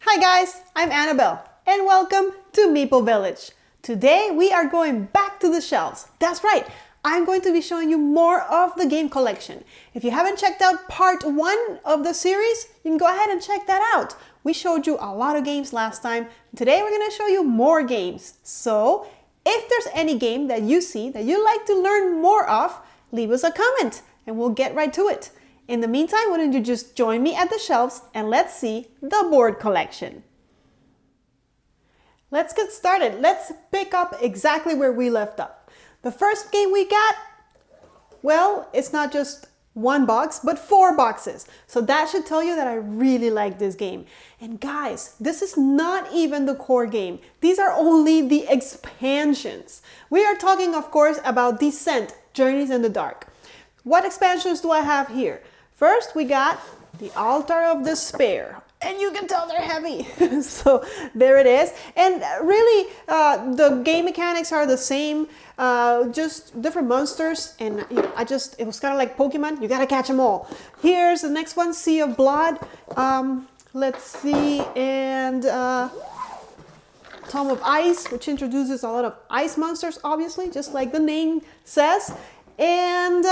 Hi guys, I'm Annabelle and welcome to Meeple Village. Today we are going back to the shelves. That's right, I'm going to be showing you more of the game collection. If you haven't checked out part 1 of the series, you can go ahead and check that out. We showed you a lot of games last time. Today we're going to show you more games. So if there's any game that you see that you'd like to learn more of, leave us a comment and we'll get right to it. In the meantime, why don't you just join me at the shelves and let's see the board collection. Let's get started. Let's pick up exactly where we left off. The first game we got, well, it's not just one box, but 4 boxes. So that should tell you that I really like this game. And guys, this is not even the core game. These are only the expansions. We are talking, of course, about Descent, Journeys in the Dark. What expansions do I have here? First, we got the Altar of Despair, and you can tell they're heavy. So there it is. And really, the game mechanics are the same, just different monsters. And you know, it was kind of like Pokemon. You gotta catch them all. Here's the next one, Sea of Blood. Let's see, and Tome of Ice, which introduces a lot of ice monsters, obviously, just like the name says. And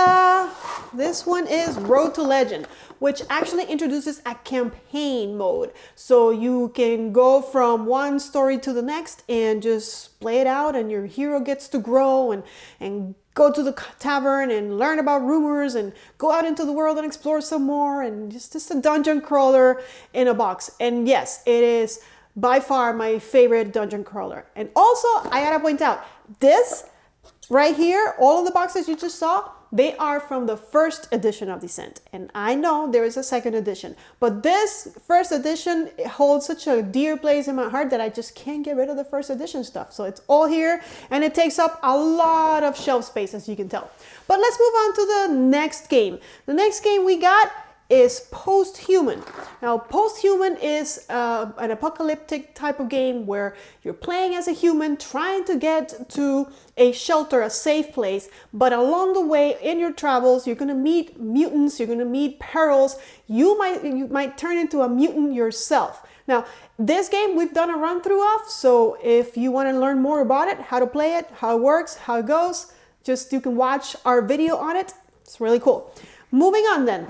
this one is Road to Legend, which actually introduces a campaign mode. So you can go from one story to the next and just play it out, and your hero gets to grow and go to the tavern and learn about rumors and go out into the world and explore some more, and just a dungeon crawler in a box. And yes, it is by far my favorite dungeon crawler. And also, I gotta point out, this right here, all of the boxes you just saw, they are from the first edition of Descent. And I know there is a second edition, but this first edition holds such a dear place in my heart that I just can't get rid of the first edition stuff. So it's all here and it takes up a lot of shelf space, as you can tell. But let's move on to the next game. The next game we got is Post-Human. Now, Post-Human is an apocalyptic type of game where you're playing as a human trying to get to a shelter, a safe place, but along the way in your travels, you're gonna meet mutants, you're gonna meet perils, you might turn into a mutant yourself. Now, this game we've done a run through of, so if you wanna learn more about it, how to play it, how it works, how it goes, you can watch our video on it. It's really cool. Moving on then.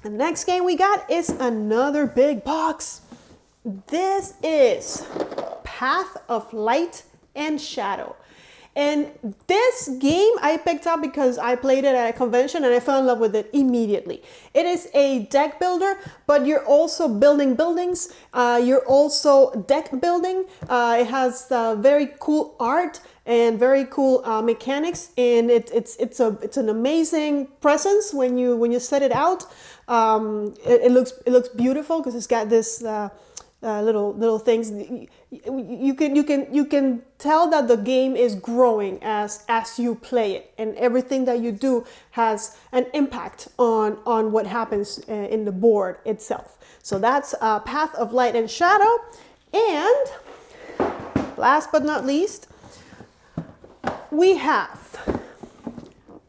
The next game we got is another big box. This is Path of Light and Shadow. And this game I picked up because I played it at a convention and I fell in love with it immediately. It is a deck builder, but you're also building buildings. You're also deck building. It has very cool art and very cool mechanics, and it's an amazing presence when you set it out. It looks beautiful because it's got this little things. You can tell that the game is growing as you play it, and everything that you do has an impact on what happens in the board itself. So that's Path of Light and Shadow. And last but not least, we have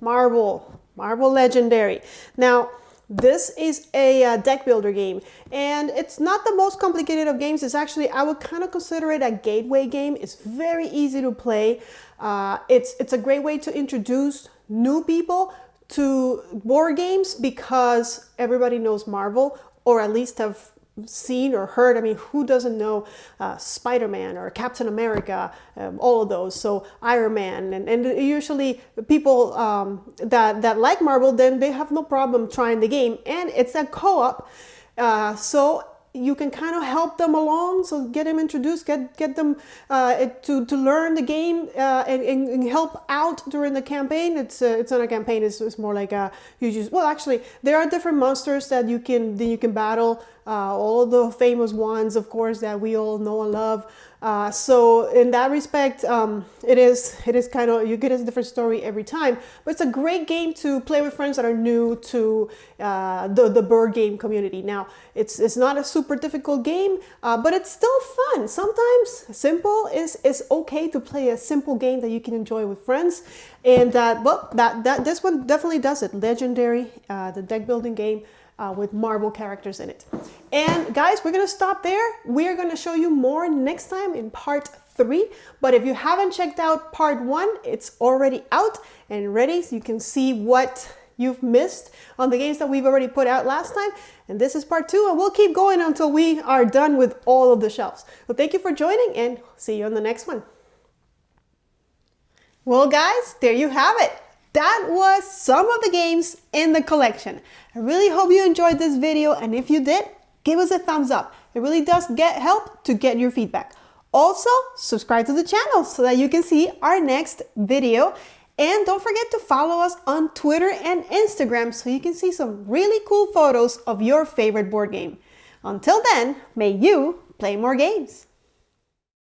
Marvel Legendary. Now, this is a deck builder game, and it's not the most complicated of games. It's actually, I would kind of consider it a gateway game. It's very easy to play. It's a great way to introduce new people to board games because everybody knows Marvel, or at least have seen or heard. I mean, who doesn't know Spider-Man or Captain America, all of those. So Iron Man, and usually people that like Marvel, then they have no problem trying the game, and it's a co-op, so you can kind of help them along, so get them introduced, get them to learn the game, and help out during the campaign. It's not a campaign, it's more like well, actually there are different monsters that you can battle, all of the famous ones, of course, that we all know and love. So in that respect, it is kind of, you get a different story every time, but it's a great game to play with friends that are new to the board game community. Now, it's not a super difficult game, but it's still fun. Sometimes simple is okay to play a simple game that you can enjoy with friends. And well, this one definitely does it. Legendary, the deck building game. with marble characters in it. And guys, we're gonna stop there. We're gonna show you more next time in part 3. But if you haven't checked out part 1, it's already out and ready, so you can see what you've missed on the games that we've already put out last time. And this is part 2, and we'll keep going until we are done with all of the shelves. So thank you for joining, and see you on the next one. Well guys, there you have it. That was some of the games in the collection. I really hope you enjoyed this video, and if you did, give us a thumbs up. It really does help to get your feedback. Also, subscribe to the channel so that you can see our next video. And don't forget to follow us on Twitter and Instagram so you can see some really cool photos of your favorite board game. Until then, may you play more games.